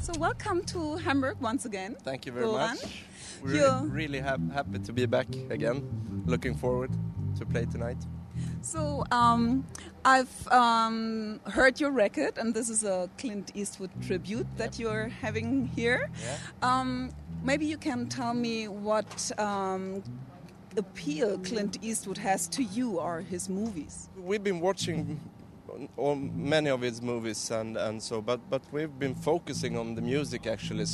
So welcome to Hamburg once again. Thank you very Goran. much. We're really happy to be back again. Looking forward to play tonight. So I've heard your record, and this is a Clint Eastwood tribute that you're having here. Yeah. Maybe you can tell me what appeal Clint Eastwood has to you or his movies. We've been watching many of his movies and so, but we've been focusing on the music actually.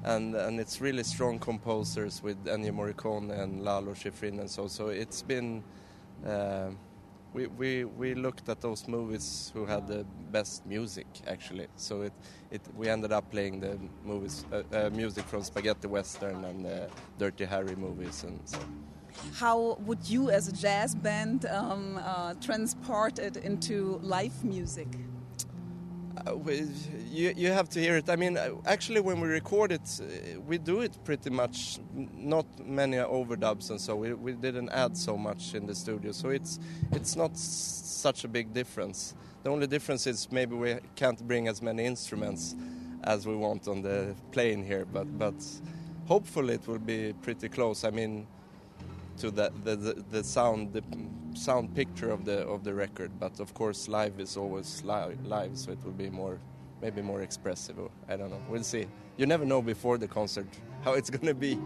And it's really strong composers with Ennio Morricone and Lalo Schifrin and so. So it's been. We looked at those movies who had the best music actually. So we ended up playing the movies music from Spaghetti Western and Dirty Harry movies and so. How would you, as a jazz band, transport it into live music? You have to hear it. I mean, actually, when we record it, we do it pretty much. Not many overdubs and so. We didn't add so much in the studio, so it's not such a big difference. The only difference is maybe we can't bring as many instruments as we want on the plane here, but hopefully it will be pretty close. I mean, to the sound picture of the record, but of course live is always live, so it will be maybe more expressive. Or, I don't know. We'll see. You never know before the concert how it's going to be.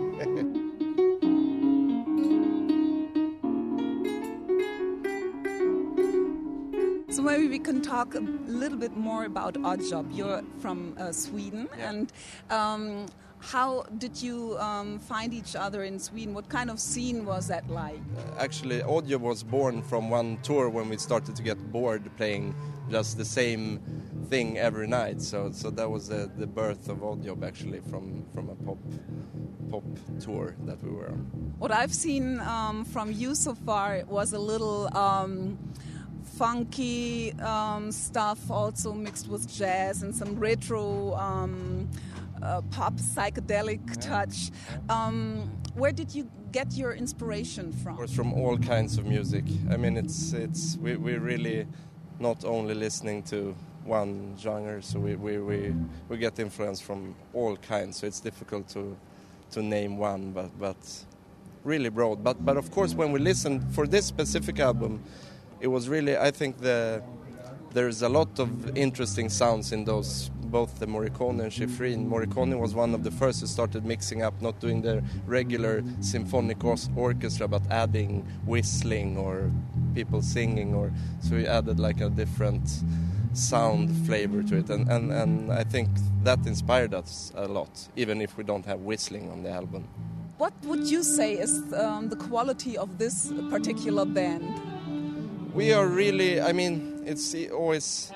So maybe we can talk a little bit more about Oddjob. You're from Sweden, yeah. And how did you find each other in Sweden? What kind of scene was that like? Actually, Oddjob was born from one tour when we started to get bored playing just the same thing every night. So that was the birth of Oddjob actually from a pop tour that we were on. What I've seen from you so far was a little funky stuff, also mixed with jazz and some retro pop psychedelic touch. Where did you get your inspiration from? Of course, from all kinds of music. I mean, we're really not only listening to one genre, so we get influence from all kinds. So it's difficult to name one, but really broad. But of course, when we listened for this specific album, it was really, I think there's a lot of interesting sounds in those, both the Morricone and Schifrin. Morricone was one of the first who started mixing up, not doing the regular symphonic orchestra, but adding whistling or people singing, so he added like a different sound flavor to it, and I think that inspired us a lot, even if we don't have whistling on the album. What would you say is the quality of this particular band? We are really, I mean, it's always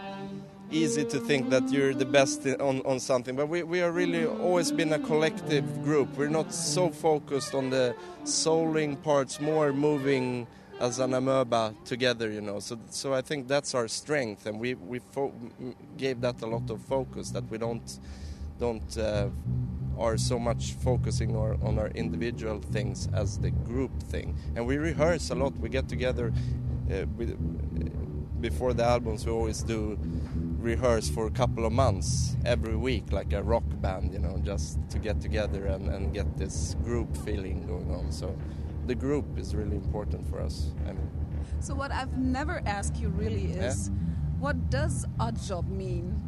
easy to think that you're the best on something, but we are really always been a collective group. We're not so focused on the souling parts, more moving as an amoeba together, you know. So I think that's our strength, and we gave that a lot of focus, that we don't are so much focusing on our individual things as the group thing. And we rehearse a lot. We get together before the albums. We always do rehearse for a couple of months every week, like a rock band, you know, just to get together and get this group feeling going on. So the group is really important for us. I mean. So what I've never asked you really is, what does Oddjob mean?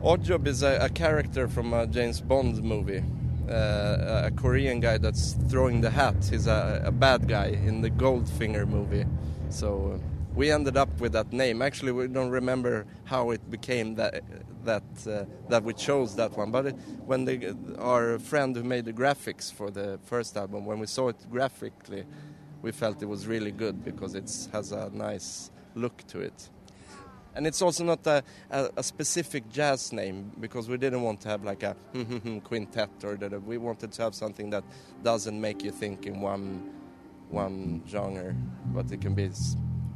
Oddjob is a character from a James Bond movie, a Korean guy that's throwing the hat. He's a bad guy in the Goldfinger movie. So we ended up with that name. Actually, we don't remember how it became that we chose that one. But when our friend who made the graphics for the first album, when we saw it graphically, we felt it was really good because it has a nice look to it. And it's also not a specific jazz name, because we didn't want to have like a quintet, or that. We wanted to have something that doesn't make you think in one genre, but it can be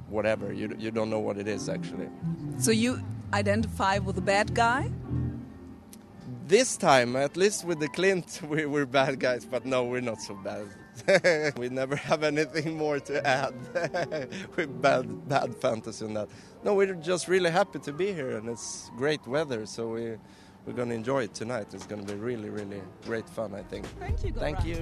whatever. You don't know what it is actually. So you identify with the bad guy? This time, at least with the Clint, we're bad guys, but no, we're not so bad. We never have anything more to add. We're bad fantasy on that. No, we're just really happy to be here, and it's great weather, so we're going to enjoy it tonight. It's going to be really, really great fun, I think. Thank you, Goran. Thank you.